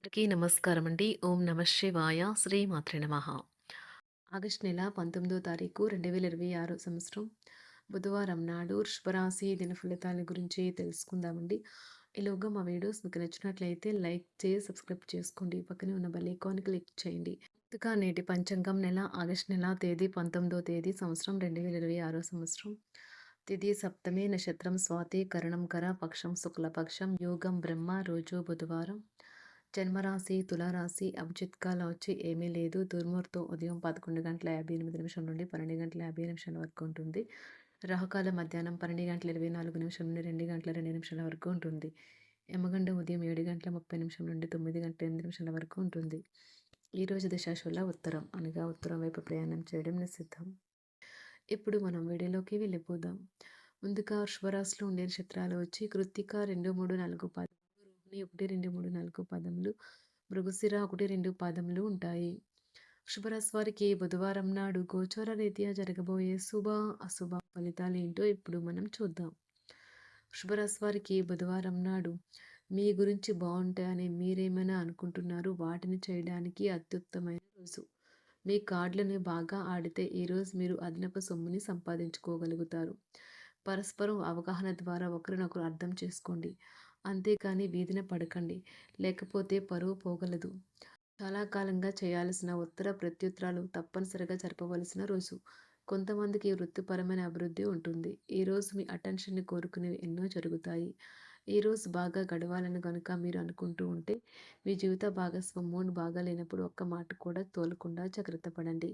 అందరికీ నమస్కారం అండి. ఓం నమ శివాయ. శ్రీమాత్రే నమః. ఆగస్టు నెల 19వ తారీఖు 2026 సంవత్సరం బుధవారం నాడు వృషభరాశి దిన ఫలితాల గురించి తెలుసుకుందామండి. ఈలోగా మా వీడియోస్ మీకు నచ్చినట్లయితే లైక్ చేసి సబ్స్క్రైబ్ చేసుకోండి. పక్కనే ఉన్న బెల్ ఐకాన్ క్లిక్ చేయండి. ముందుగా నేటి పంచాంగం నెల ఆగస్టు నెల తేదీ 19వ తేదీ సంవత్సరం 2026 సంవత్సరం. తిథి సప్తమి, నక్షత్రం స్వాతి, కరణం కర, పక్షం శుక్లపక్షం, యోగం బ్రహ్మ, రోజు బుధవారం. జన్మరాశి తులారాశి. అభిజిత్ కాలం వచ్చి ఏమీ లేదు. దుర్ముహూర్తం ఉదయం 11:58 నుండి 12:50 వరకు ఉంటుంది. రాహుకాలం మధ్యాహ్నం 12:24 నుండి 2:02 వరకు ఉంటుంది. యమగండం ఉదయం 7:30 నుండి 9:08 వరకు ఉంటుంది. ఈ రోజు దశాశుల ఉత్తరం అనగా ఉత్తరం వైపు ప్రయాణం చేయడం నిషిద్ధం. ఇప్పుడు మనం వీడియోలోకి వెళ్ళిపోదాం. ముందుగా వృషభరాశిలో ఉండే నక్షత్రాలు వచ్చి కృత్తిక 2, 3, 4 పాదములు, రోహిణి 1, 2, 3, 4 పాదములు, మృగశిర 1, 2 పాదములు ఉంటాయి. వృషభరాశి వారికి బుధవారం నాడు గోచార రీత్యా జరగబోయే శుభ అశుభ ఫలితాలు ఏంటో ఇప్పుడు మనం చూద్దాం. వృషభరాశి వారికి బుధవారం నాడు మీ గురించి బాగుంటాయని మీరేమైనా అనుకుంటున్నారు, వాటిని చేయడానికి అత్యుత్తమైన రోజు. మీ కార్డులను బాగా ఆడితే ఈరోజు మీరు అదనపు సొమ్ముని సంపాదించుకోగలుగుతారు. పరస్పరం అవగాహన ద్వారా ఒకరినొకరు అర్థం చేసుకోండి. అంతేకాని వీధిన పడకండి, లేకపోతే పరువు పోగలదు. చాలా కాలంగా చేయాల్సిన ఉత్తర ప్రత్యుత్తరాలు తప్పనిసరిగా జరపవలసిన రోజు. కొంతమందికి వృత్తిపరమైన అభివృద్ధి ఉంటుంది. ఈరోజు మీ అటెన్షన్ని కోరుకునేవి ఎన్నో జరుగుతాయి. ఈరోజు బాగా గడవాలని కనుక మీరు అనుకుంటూ ఉంటే మీ జీవిత భాగస్వామి మూడ్ బాగా లేనప్పుడు ఒక్క మాట కూడా తోలకుండా జాగ్రత్త పడండి.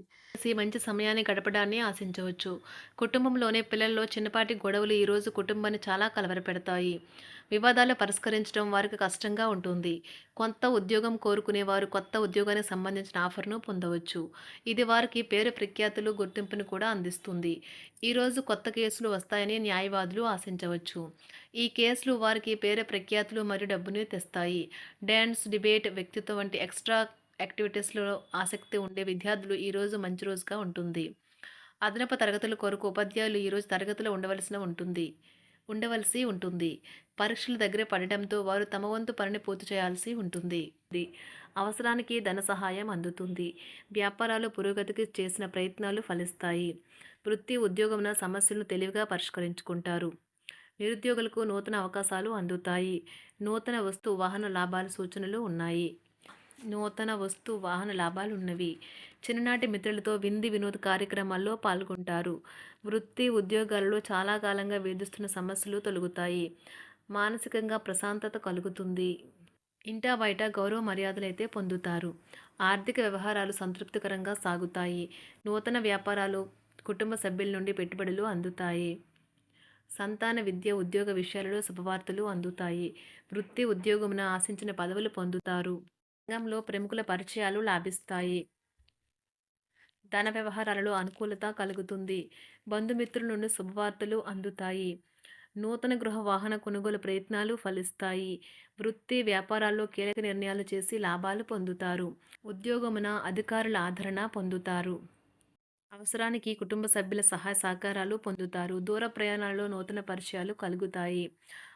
మంచి సమయాన్ని గడపడాన్ని ఆశించవచ్చు. కుటుంబంలోనే పిల్లల్లో చిన్నపాటి గొడవలు ఈరోజు కుటుంబాన్ని చాలా కలవరపెడతాయి. వివాదాలు పరిష్కరించడం వారికి కష్టంగా ఉంటుంది. కొత్త ఉద్యోగం కోరుకునేవారు కొత్త ఉద్యోగానికి సంబంధించిన ఆఫర్ను పొందవచ్చు. ఇది వారికి పేరు ప్రఖ్యాతులు గుర్తింపును కూడా అందిస్తుంది. ఈరోజు కొత్త కేసులు వస్తాయని న్యాయవాదులు ఆశించవచ్చు. ఈ కేసులు వారికి పేరు ప్రఖ్యాతులు మరియు డబ్బుని తెస్తాయి. డ్యాన్స్, డిబేట్, వ్యక్తిత్వం వంటి ఎక్స్ట్రా యాక్టివిటీస్లో ఆసక్తి ఉండే విద్యార్థులు ఈరోజు మంచి రోజుగా ఉంటుంది. అదనపు తరగతుల కొరకు ఉపాధ్యాయులు ఈరోజు తరగతిలో ఉండవలసి ఉంటుంది. పరీక్షలు దగ్గర పడడంతో వారు తమ వంతు పనిని పూర్తి చేయాల్సి ఉంటుంది. అవసరానికి ధన సహాయం అందుతుంది. వ్యాపారాలు పురోగతికి చేసిన ప్రయత్నాలు ఫలిస్తాయి. వృత్తి ఉద్యోగమున సమస్యలను తెలివిగా పరిష్కరించుకుంటారు. నిరుద్యోగులకు నూతన అవకాశాలు అందుతాయి. నూతన వస్తు వాహన లాభాల సూచనలు ఉన్నాయి. ఉన్నవి. చిన్ననాటి మిత్రులతో వినోద కార్యక్రమాల్లో పాల్గొంటారు. వృత్తి ఉద్యోగాలలో చాలా కాలంగా వేధిస్తున్న సమస్యలు తొలగుతాయి. మానసికంగా ప్రశాంతత కలుగుతుంది. ఇంటా బయట గౌరవ మర్యాదలైతే పొందుతారు. ఆర్థిక వ్యవహారాలు సంతృప్తికరంగా సాగుతాయి. నూతన వ్యాపారాలు, కుటుంబ సభ్యుల నుండి పెట్టుబడులు అందుతాయి. సంతాన విద్య, ఉద్యోగ విషయాలలో శుభవార్తలు అందుతాయి. వృత్తి ఉద్యోగమున ఆశించిన పదవులు పొందుతారు. రంగంలో ప్రముఖుల పరిచయాలు లాభిస్తాయి. ధన వ్యవహారాలలో అనుకూలత కలుగుతుంది. బంధుమిత్రుల నుండి శుభవార్తలు అందుతాయి. నూతన గృహ వాహన కొనుగోలు ప్రయత్నాలు ఫలిస్తాయి. వృత్తి వ్యాపారాల్లో కీలక నిర్ణయాలు చేసి లాభాలు పొందుతారు. ఉద్యోగమున అధికారుల ఆదరణ పొందుతారు. అవసరానికి కుటుంబ సభ్యుల సహాయ సహకారాలు పొందుతారు. దూర ప్రయాణాలలో నూతన పరిచయాలు కలుగుతాయి.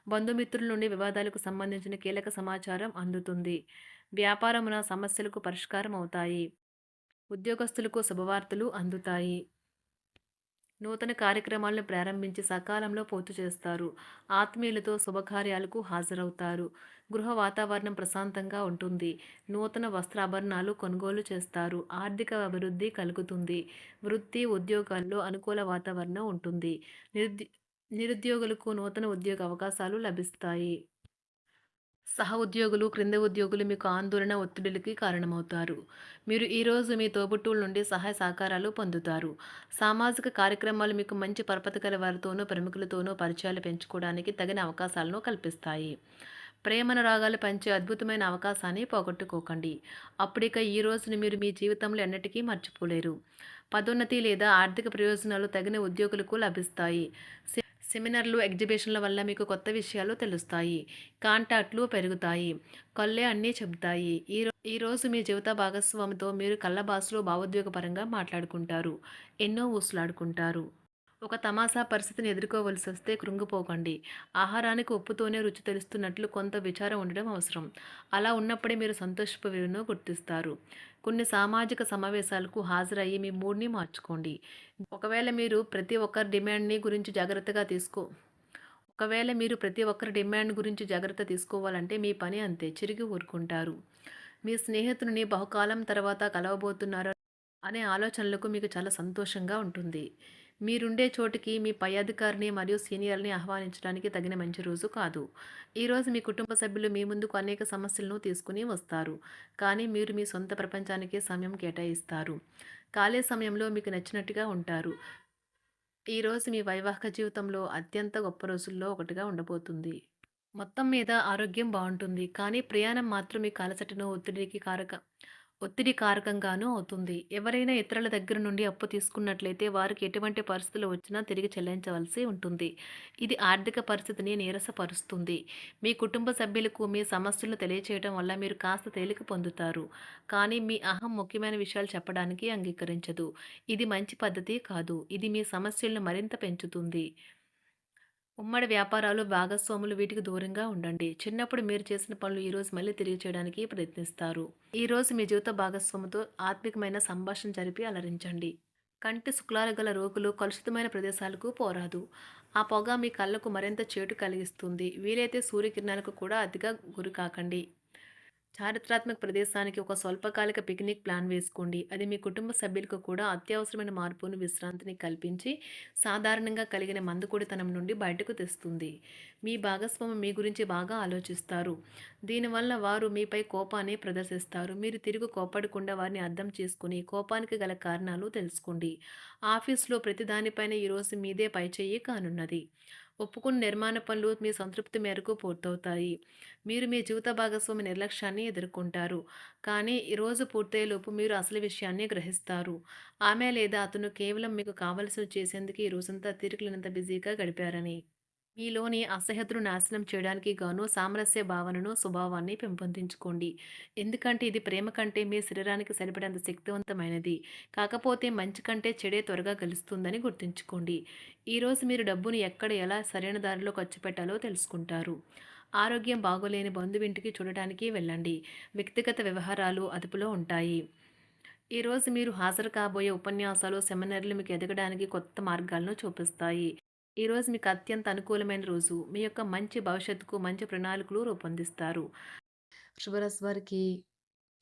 బంధుమిత్రుల నుండి వివాదాలకు సంబంధించిన కీలక సమాచారం అందుతుంది. వ్యాపారమున సమస్యలకు పరిష్కారం అవుతాయి. ఉద్యోగస్తులకు శుభవార్తలు అందుతాయి. నూతన కార్యక్రమాలను ప్రారంభించి సకాలంలో పూర్తి చేస్తారు. ఆత్మీయులతో శుభకార్యాలకు హాజరవుతారు. గృహ వాతావరణం ప్రశాంతంగా ఉంటుంది. నూతన వస్త్రాభరణాలు కొనుగోలు చేస్తారు. ఆర్థిక అభివృద్ధి కలుగుతుంది. వృత్తి ఉద్యోగాల్లో అనుకూల వాతావరణం ఉంటుంది. నిరుద్యోగులకు నూతన ఉద్యోగ అవకాశాలు లభిస్తాయి. సహ ఉద్యోగులు, క్రింద ఉద్యోగులు మీకు ఆందోళన, ఒత్తిడిలకి కారణమవుతారు. మీరు ఈరోజు మీ తోబుట్టువుల నుండి సహాయ సహకారాలు పొందుతారు. సామాజిక కార్యక్రమాలు మీకు మంచి పరపతి గల వారితోనూ, ప్రముఖులతోనూ పరిచయాలు పెంచుకోవడానికి తగిన అవకాశాలను కల్పిస్తాయి. ప్రేమనురాగాలు పంచే అద్భుతమైన అవకాశాన్ని పోగొట్టుకోకండి. అప్పుడిక ఈ రోజుని మీరు మీ జీవితంలో ఎన్నటికీ మర్చిపోలేరు. పదోన్నతి లేదా ఆర్థిక ప్రయోజనాలు తగిన ఉద్యోగులకు లభిస్తాయి. సెమినార్లు, ఎగ్జిబిషన్ల వల్ల మీకు కొత్త విషయాలు తెలుస్తాయి. కాంటాక్ట్లు పెరుగుతాయి. కళ్ళే అన్నీ చెబుతాయి. ఈరోజు మీ జీవిత భాగస్వామితో మీరు కళ్ళ భాషలో భావోద్వేగపరంగా మాట్లాడుకుంటారు. ఎన్నో ఊసులాడుకుంటారు. ఒక తమాషా పరిస్థితిని ఎదుర్కోవలసొస్తే కృంగిపోకండి. ఆహారానికి ఉప్పుతోనే రుచి తెలుస్తున్నట్లు కొంత విచారం ఉండడం అవసరం. అలా ఉన్నప్పుడే మీరు సంతోషపు విలువను గుర్తిస్తారు. కొన్ని సామాజిక సమావేశాలకు హాజరయ్యి మీ మూడ్‌ని మార్చుకోండి. ఒకవేళ మీరు ప్రతి ఒక్కరి డిమాండ్‌ని గురించి జాగ్రత్తగా తీసుకో ఒకవేళ మీరు ప్రతి ఒక్కరి డిమాండ్ గురించి జాగ్రత్త తీసుకోవాలంటే మీ పని అంతే. చిరిగి ఊరుకుంటారు. మీ స్నేహితుడిని బహుకాలం తర్వాత కలవబోతున్నారు అనే ఆలోచనలకు మీకు చాలా సంతోషంగా ఉంటుంది. మీరుండే చోటికి మీ పై అధికారిని మరియు సీనియర్‌ని ఆహ్వానించడానికి తగిన మంచి రోజు కాదు. ఈరోజు మీ కుటుంబ సభ్యులు మీ ముందుకు అనేక సమస్యలను తీసుకుని వస్తారు. కానీ మీరు మీ సొంత ప్రపంచానికే సమయం కేటాయిస్తారు. ఖాళీ సమయంలో మీకు నచ్చినట్టుగా ఉంటారు. ఈరోజు మీ వైవాహిక జీవితంలో అత్యంత గొప్ప రోజుల్లో ఒకటిగా ఉండబోతుంది. మొత్తం మీద ఆరోగ్యం బావుంటుంది. కానీ ప్రయాణం మాత్రం మీకు అలసటను, ఒత్తిడి కారకంగానూ అవుతుంది. ఎవరైనా ఇతరుల దగ్గర నుండి అప్పు తీసుకున్నట్లయితే వారికి ఎటువంటి పరిస్థితులు వచ్చినా తిరిగి చెల్లించవలసి ఉంటుంది. ఇది ఆర్థిక పరిస్థితిని నీరసపరుస్తుంది. మీ కుటుంబ సభ్యులకు మీ సమస్యలను తెలియచేయడం వల్ల మీరు కాస్త తేలిక పొందుతారు. కానీ మీ అహం ముఖ్యమైన విషయాలు చెప్పడానికి అంగీకరించదు. ఇది మంచి పద్ధతి కాదు. ఇది మీ సమస్యలను మరింత పెంచుతుంది. ఉమ్మడి వ్యాపారాలు, భాగస్వాములు వీటికి దూరంగా ఉండండి. చిన్నప్పుడు మీరు చేసిన పనులు ఈరోజు మళ్ళీ తిరిగి చేయడానికి ప్రయత్నిస్తారు. ఈరోజు మీ జీవిత భాగస్వామితో ఆత్మికమైన సంభాషణ జరిపి అలరించండి. కంటి శుక్లాలు గల రోగులు కలుషితమైన ప్రదేశాలకు పోరాదు. ఆ పొగ మీ కళ్ళకు మరింత చేటు కలిగిస్తుంది. వీలైతే సూర్యకిరణాలకు కూడా అతిగా గురికాకండి. చారిత్రాత్మక ప్రదేశానికి ఒక స్వల్పకాలిక పిక్నిక్ ప్లాన్ వేసుకోండి. అది మీ కుటుంబ సభ్యులకు కూడా అత్యవసరమైన మార్పును, విశ్రాంతిని కల్పించి సాధారణంగా కలిగిన మందుకొడితనం నుండి బయటకు తెస్తుంది. మీ భాగస్వామి మీ గురించి బాగా ఆలోచిస్తారు. దీనివల్ల వారు మీపై కోపాన్ని ప్రదర్శిస్తారు. మీరు తిరిగి కోప్పడకుండా వారిని అర్థం చేసుకుని కోపానికి గల కారణాలు తెలుసుకోండి. ఆఫీస్‌లో ప్రతి దానిపైన ఈరోజు మీదే పైచేయి కానున్నది. ఒప్పుకున్న నిర్మాణ పనులు మీ సంతృప్తి మేరకు పూర్తవుతాయి. మీరు మీ జీవిత భాగస్వామి నిర్లక్ష్యాన్ని ఎదుర్కొంటారు. కానీ ఈ రోజు పూర్తయ్యేలోపు మీరు అసలు విషయాన్ని గ్రహిస్తారు. ఆమె లేదా అతను కేవలం మీకు కావలసినవి చేసేందుకు ఈ రోజంతా తీరికలేనంత బిజీగా గడిపారని. మీలోని అసహ్యతను నాశనం చేయడానికి గాను సామరస్య భావనను, స్వభావాన్ని పెంపొందించుకోండి. ఎందుకంటే ఇది ప్రేమ కంటే మీ శరీరానికి సరిపడేంత శక్తివంతమైనది. కాకపోతే మంచి కంటే చెడే త్వరగా గెలుస్తుందని గుర్తుంచుకోండి. ఈరోజు మీరు డబ్బును ఎక్కడ, ఎలా సరైన దారిలో ఖర్చు పెట్టాలో తెలుసుకుంటారు. ఆరోగ్యం బాగోలేని బంధువింటికి చూడటానికి వెళ్ళండి. వ్యక్తిగత వ్యవహారాలు అదుపులో ఉంటాయి. ఈరోజు మీరు హాజరు కాబోయే ఉపన్యాసాలు, సెమినార్లు మీకు ఎదగడానికి కొత్త మార్గాలను చూపిస్తాయి. ఈరోజు మీకు అత్యంత అనుకూలమైన రోజు. మీ యొక్క మంచి భవిష్యత్తుకు మంచి ప్రణాళికలు రూపొందిస్తారు. వృషభరాశి వారికి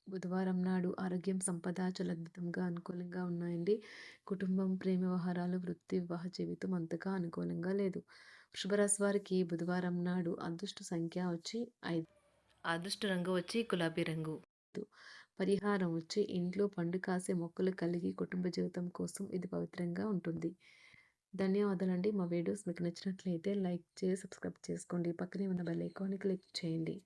బుధవారం నాడు ఆరోగ్యం, సంపద చాలా అద్భుతంగా అనుకూలంగా ఉన్నాయండి. కుటుంబం, ప్రేమ వ్యవహారాలు, వృత్తి, వివాహ జీవితం అంతగా అనుకూలంగా లేదు. వృషభరాశి వారికి బుధవారం నాడు అదృష్ట సంఖ్య వచ్చి 5. అదృష్ట రంగు వచ్చి గులాబీ రంగు. పరిహారం వచ్చి ఇంట్లో పండు కాసే మొక్కలు కలిగి కుటుంబ జీవితం కోసం ఇది పవిత్రంగా ఉంటుంది. ధన్యవాదాలండి. మా వీడియోస్ మీకు నచ్చినట్లయితే లైక్ చేసి, సబ్స్క్రైబ్ చేసుకోండి. పక్కనే ఉన్న బెల్ ఐకాన్ని క్లిక్ చేయండి.